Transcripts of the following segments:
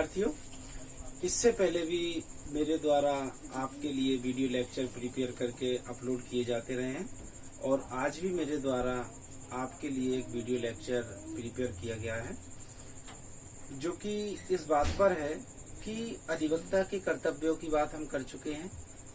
विद्यार्थियों, इससे पहले भी मेरे द्वारा आपके लिए वीडियो लेक्चर प्रिपेयर करके अपलोड किए जाते रहे हैं और आज भी मेरे द्वारा आपके लिए एक वीडियो लेक्चर प्रिपेयर किया गया है जो कि इस बात पर है कि अधिवक्ता के कर्तव्यों की बात हम कर चुके हैं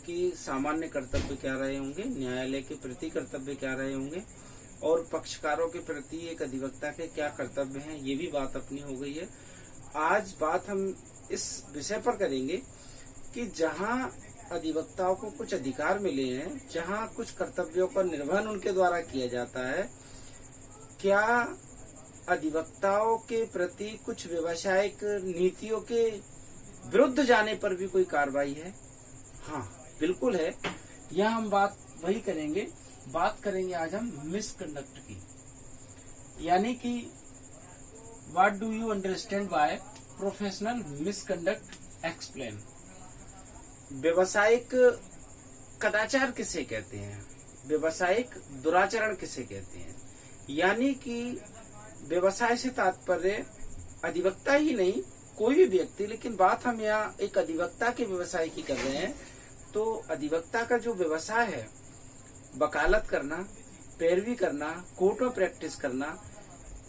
कि सामान्य कर्तव्य क्या रहे होंगे, न्यायालय के प्रति कर्तव्य क्या रहे होंगे और पक्षकारों के प्रति एक अधिवक्ता के क्या कर्तव्य हैं, ये भी बात अपनी हो गई है। आज बात हम इस विषय पर करेंगे कि जहां अधिवक्ताओं को कुछ अधिकार मिले हैं, जहां कुछ कर्तव्यों का निर्वहन उनके द्वारा किया जाता है, क्या अधिवक्ताओं के प्रति कुछ व्यवसायिक नीतियों के विरुद्ध जाने पर भी कोई कार्रवाई है? हाँ, बिल्कुल है। यह हम बात वही करेंगे, बात करेंगे आज हम मिसकंडक्ट की, यानी कि what do you understand by professional misconduct, explain. व्यवसायिक कदाचार किसे कहते हैं, व्यवसायिक दुराचरण किसे कहते हैं, यानी कि व्यवसाय से तात्पर्य अधिवक्ता ही नहीं, कोई भी व्यक्ति, लेकिन बात हम यहाँ एक अधिवक्ता के व्यवसाय की कर रहे हैं। तो अधिवक्ता का जो व्यवसाय है, वकालत करना, पैरवी करना, कोर्ट में प्रैक्टिस करना,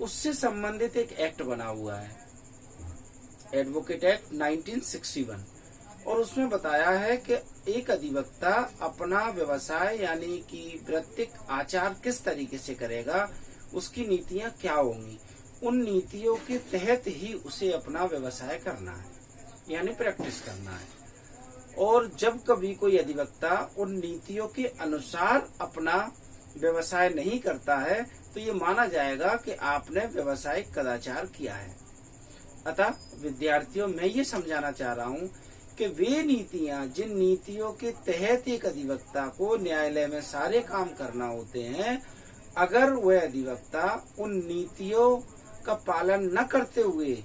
उससे संबंधित एक एक्ट बना हुआ है, एडवोकेट एक्ट 1961, और उसमें बताया है कि एक अधिवक्ता अपना व्यवसाय यानी कि वृत्तिक आचार किस तरीके से करेगा, उसकी नीतियां क्या होंगी, उन नीतियों के तहत ही उसे अपना व्यवसाय करना है, यानी प्रैक्टिस करना है। और जब कभी कोई अधिवक्ता उन नीतियों के अनुसार अपना व्यवसाय नहीं करता है तो ये माना जाएगा कि आपने व्यवसायिक कदाचार किया है। अतः विद्यार्थियों, मैं ये समझाना चाह रहा हूँ कि वे नीतियां, जिन नीतियों के तहत एक अधिवक्ता को न्यायालय में सारे काम करना होते हैं, अगर वह अधिवक्ता उन नीतियों का पालन न करते हुए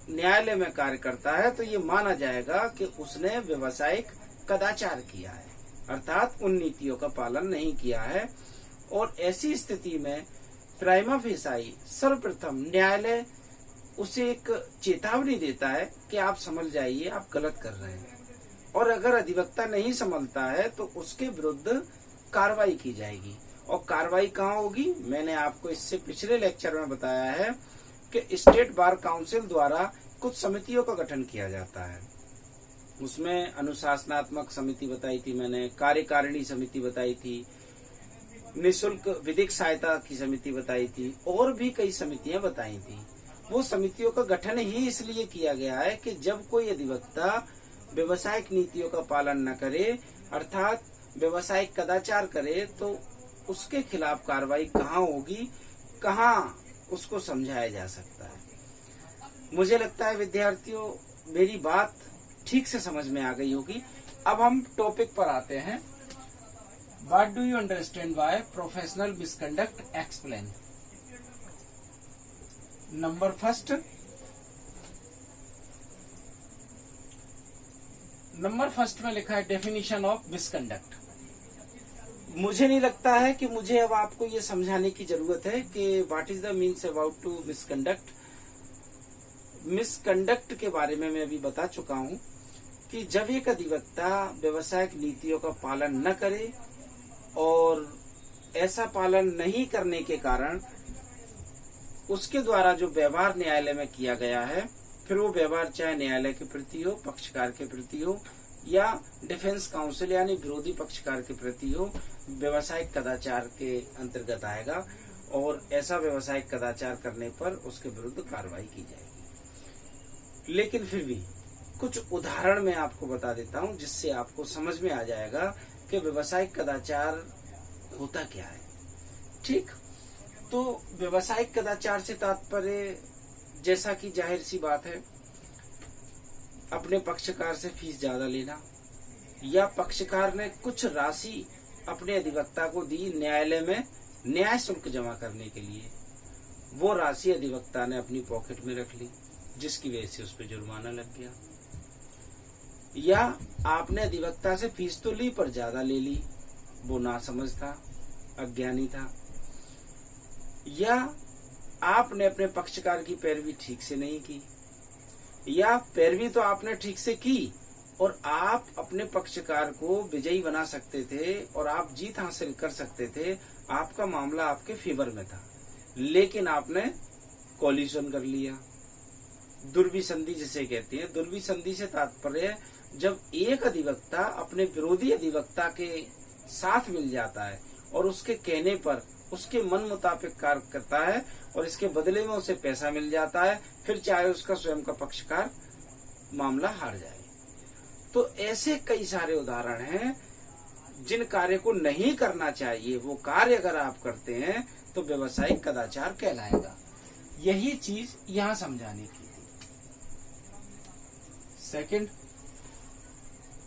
न्यायालय में कार्य करता है तो ये माना जाएगा कि उसने व्यवसायिक कदाचार किया है, अर्थात उन नीतियों का पालन नहीं किया है। और ऐसी स्थिति में प्राइमा फेसाई सर्वप्रथम न्यायालय उसे एक चेतावनी देता है कि आप समझ जाइए, आप गलत कर रहे हैं। और अगर अधिवक्ता नहीं संभलता है तो उसके विरुद्ध कार्रवाई की जाएगी। और कार्रवाई कहाँ होगी? मैंने आपको इससे पिछले लेक्चर में बताया है कि स्टेट बार काउंसिल द्वारा कुछ समितियों का गठन किया जाता है। उसमें अनुशासनात्मक समिति बताई थी मैंने, कार्यकारिणी समिति बताई थी, निःशुल्क विधिक सहायता की समिति बताई थी, और भी कई समितियां बताई थी। वो समितियों का गठन ही इसलिए किया गया है कि जब कोई अधिवक्ता व्यवसायिक नीतियों का पालन न करे, अर्थात व्यवसायिक कदाचार करे, तो उसके खिलाफ कार्रवाई कहाँ होगी, कहाँ उसको समझाया जा सकता है। मुझे लगता है विद्यार्थियों, मेरी बात ठीक से समझ में आ गई होगी। अब हम टॉपिक पर आते हैं। What do you understand by professional misconduct, explain. Number first में लिखा है डेफिनेशन ऑफ मिसकंडक्ट। मुझे नहीं लगता है कि मुझे अब आपको ये समझाने की जरूरत है कि what is the means about to misconduct. Misconduct के बारे में मैं अभी बता चुका हूं कि जब एक अधिवक्ता व्यवसायिक नीतियों का पालन न करे और ऐसा पालन नहीं करने के कारण उसके द्वारा जो व्यवहार न्यायालय में किया गया है, फिर वो व्यवहार चाहे न्यायालय के प्रति हो, पक्षकार के प्रति हो या डिफेंस काउंसिल यानी विरोधी पक्षकार के प्रति हो, व्यवसायिक कदाचार के अंतर्गत आएगा और ऐसा व्यवसायिक कदाचार करने पर उसके विरुद्ध कार्रवाई की जाएगी। लेकिन फिर भी कुछ उदाहरण मैं आपको बता देता हूं जिससे आपको समझ में आ जाएगा कि व्यवसायिक कदाचार होता क्या है। ठीक, तो व्यवसायिक कदाचार से तात्पर्य, जैसा कि जाहिर सी बात है, अपने पक्षकार से फीस ज्यादा लेना, या पक्षकार ने कुछ राशि अपने अधिवक्ता को दी न्यायालय में न्याय शुल्क जमा करने के लिए, वो राशि अधिवक्ता ने अपनी पॉकेट में रख ली जिसकी वजह से उस पर जुर्माना लग गया। या आपने अधिवक्ता से फीस तो ली पर ज्यादा ले ली, वो नासमझ था, अज्ञानी था। या आपने अपने पक्षकार की पैरवी ठीक से नहीं की, या पैरवी तो आपने ठीक से की और आप अपने पक्षकार को विजयी बना सकते थे और आप जीत हासिल कर सकते थे, आपका मामला आपके फेवर में था, लेकिन आपने कॉलिशन कर लिया। दुर्विसंधि जिसे कहते हैं, दुर्विसंधि से तात्पर्य जब एक अधिवक्ता अपने विरोधी अधिवक्ता के साथ मिल जाता है और उसके कहने पर उसके मन मुताबिक कार्य करता है और इसके बदले में उसे पैसा मिल जाता है, फिर चाहे उसका स्वयं का पक्षकार मामला हार जाए। तो ऐसे कई सारे उदाहरण हैं जिन कार्य को नहीं करना चाहिए, वो कार्य अगर आप करते हैं तो व्यवसायिक कदाचार कहलाएगा। यही चीज यहां समझाने की थी। Second,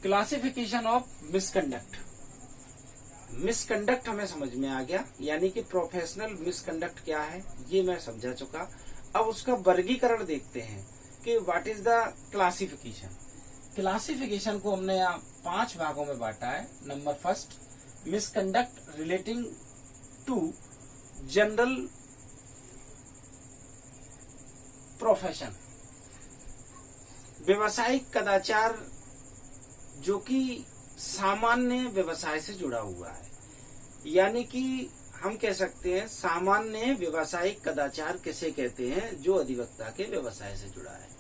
classification of misconduct. Misconduct हमें समझ में आ गया, यानी कि प्रोफेशनल मिसकंडक्ट क्या है ये मैं समझा चुका। अब उसका वर्गीकरण देखते हैं कि what is the classification. Classification को हमने यहाँ 5 भागों में बांटा है। Number first, misconduct relating to general profession. व्यवसायिक कदाचार जो कि सामान्य व्यवसाय से जुड़ा हुआ है, यानी कि हम कह सकते हैं सामान्य व्यवसायिक कदाचार किसे कहते हैं, जो अधिवक्ता के व्यवसाय से जुड़ा है।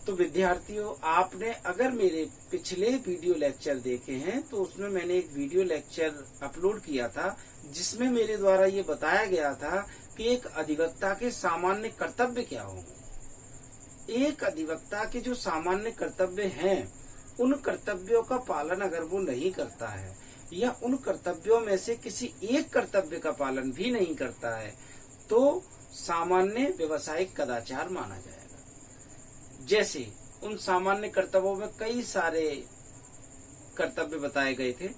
तो विद्यार्थियों, आपने अगर मेरे पिछले वीडियो लेक्चर देखे हैं तो उसमें मैंने एक वीडियो लेक्चर अपलोड किया था जिसमें मेरे द्वारा ये बताया गया था कि एक अधिवक्ता के सामान्य कर्तव्य क्या होंगे। एक अधिवक्ता के जो सामान्य कर्तव्य हैं, उन कर्तव्यों का पालन अगर वो नहीं करता है या उन कर्तव्यों में से किसी एक कर्तव्य का पालन भी नहीं करता है तो सामान्य व्यवसायिक कदाचार माना जाएगा। जैसे उन सामान्य कर्तव्यों में कई सारे कर्तव्य बताए गए थे,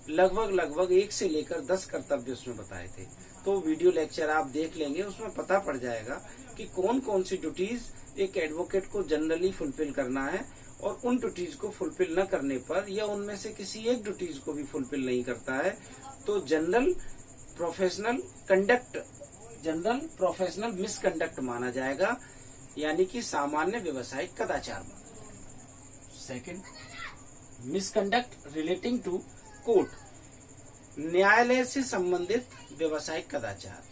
लगभग 1 से लेकर 10 कर्तव्य उसमें बताए थे। तो वीडियो लेक्चर आप देख लेंगे, उसमें पता पड़ जाएगा कि कौन कौन सी ड्यूटीज एक एडवोकेट को जनरली फुलफिल करना है और उन ड्यूटीज को फुलफिल न करने पर या उनमें से किसी एक ड्यूटीज को भी फुलफिल नहीं करता है तो जनरल प्रोफेशनल मिसकंडक्ट माना जाएगा, यानी कि सामान्य व्यवसायिक कदाचार माना जाएगा। Second, misconduct relating to court. न्यायालय से संबंधित व्यवसायिक कदाचार।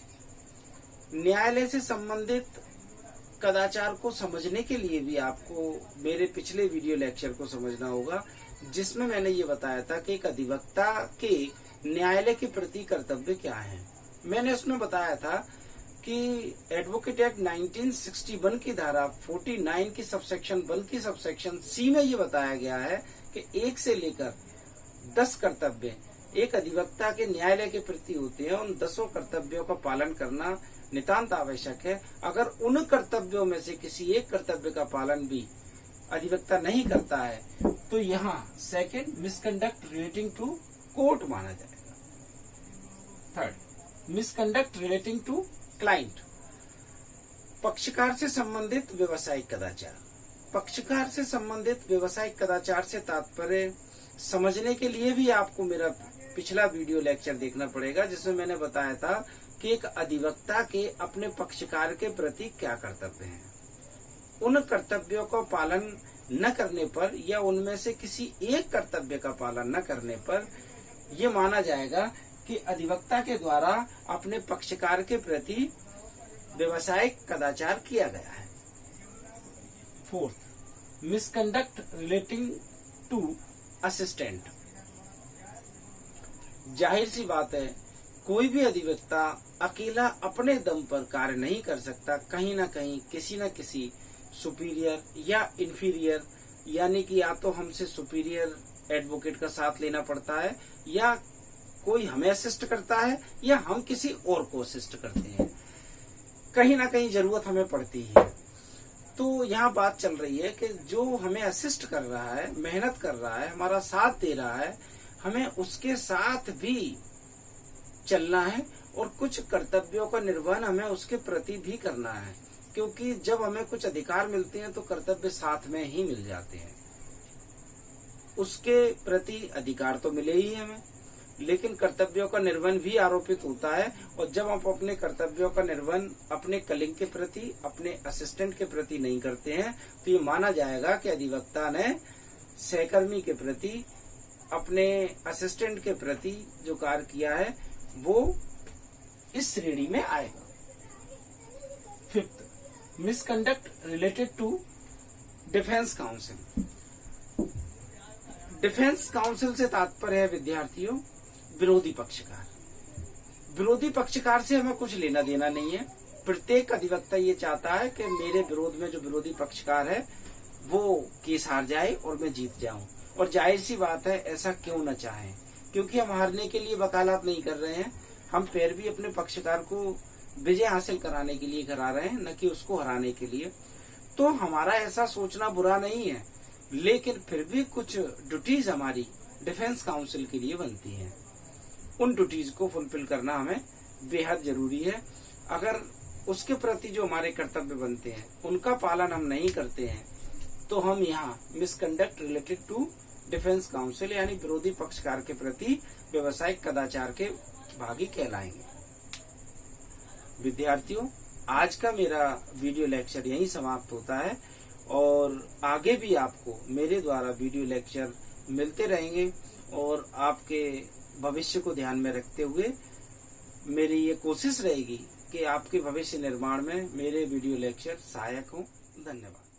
न्यायालय से संबंधित कदाचार को समझने के लिए भी आपको मेरे पिछले वीडियो लेक्चर को समझना होगा, जिसमें मैंने ये बताया था कि एक अधिवक्ता के न्यायालय के प्रति कर्तव्य क्या है। मैंने उसमें बताया था कि एडवोकेट एक्ट 1961 की धारा 49 की सबसेक्शन 1 की सबसेक्शन सी में ये बताया गया है कि 1 से लेकर 10 कर्तव्य एक अधिवक्ता के न्यायालय के प्रति होते हैं। उन 10 कर्तव्यों का पालन करना नितांत आवश्यक है। अगर उन कर्तव्यों में से किसी एक कर्तव्य का पालन भी अधिवक्ता नहीं करता है तो यहाँ second, misconduct relating to court माना जाएगा। Third, misconduct relating to client. पक्षकार से संबंधित व्यवसायिक कदाचार। पक्षकार से संबंधित व्यवसायिक कदाचार से तात्पर्य समझने के लिए भी आपको मेरा पिछला वीडियो लेक्चर देखना पड़ेगा, जिसमें मैंने बताया था कि एक अधिवक्ता के अपने पक्षकार के प्रति क्या कर्तव्य हैं। उन कर्तव्यों का पालन न करने पर या उनमें से किसी एक कर्तव्य का पालन न करने पर यह माना जाएगा कि अधिवक्ता के द्वारा अपने पक्षकार के प्रति व्यवसायिक कदाचार किया गया है। Fourth, misconduct relating to assistant. जाहिर सी बात है, कोई भी अधिवक्ता अकेला अपने दम पर कार्य नहीं कर सकता। कहीं ना कहीं किसी न किसी सुपीरियर या इंफीरियर, यानी कि या तो हमसे सुपीरियर एडवोकेट का साथ लेना पड़ता है या कोई हमें असिस्ट करता है या हम किसी और को असिस्ट करते हैं। कहीं ना कहीं जरूरत हमें पड़ती है। तो यहाँ बात चल रही है कि जो हमें असिस्ट कर रहा है, मेहनत कर रहा है, हमारा साथ दे रहा है, हमें उसके साथ भी चलना है और कुछ कर्तव्यों का निर्वहन हमें उसके प्रति भी करना है, क्योंकि जब हमें कुछ अधिकार मिलते हैं तो कर्तव्य साथ में ही मिल जाते हैं। उसके प्रति अधिकार तो मिले ही हमें, लेकिन कर्तव्यों का निर्वहन भी आरोपित होता है। और जब आप अपने कर्तव्यों का निर्वहन अपने कलिंग के प्रति, अपने असिस्टेंट के प्रति नहीं करते हैं, तो ये माना जाएगा कि अधिवक्ता ने सहकर्मी के प्रति, अपने असिस्टेंट के प्रति जो कार्य किया है वो इस श्रेणी में आएगा। Fifth, misconduct related to defence council. Defence council से तात्पर्य है विद्यार्थियों विरोधी पक्षकार। विरोधी पक्षकार से हमें कुछ लेना देना नहीं है। प्रत्येक अधिवक्ता ये चाहता है कि मेरे विरोध में जो विरोधी पक्षकार है वो केस हार जाए और मैं जीत जाऊं। और जाहिर सी बात है ऐसा क्यों न चाहें, क्योंकि हम हारने के लिए वकालत नहीं कर रहे हैं, हम फिर भी अपने पक्षकार को विजय हासिल कराने के लिए करा रहे हैं, न कि उसको हराने के लिए। तो हमारा ऐसा सोचना बुरा नहीं है, लेकिन फिर भी कुछ ड्यूटीज हमारी डिफेंस काउंसिल के लिए बनती हैं। उन ड्यूटीज को फुलफिल करना हमें बेहद जरूरी है। अगर उसके प्रति जो हमारे कर्तव्य बनते हैं उनका पालन हम नहीं करते हैं तो हम यहाँ misconduct related to defence council यानी विरोधी पक्षकार के प्रति व्यावसायिक कदाचार के भागी कहलाएंगे। विद्यार्थियों, आज का मेरा वीडियो लेक्चर यहीं समाप्त होता है और आगे भी आपको मेरे द्वारा वीडियो लेक्चर मिलते रहेंगे और आपके भविष्य को ध्यान में रखते हुए मेरी ये कोशिश रहेगी कि आपके भविष्य निर्माण में मेरे वीडियो लेक्चर सहायक हों। धन्यवाद।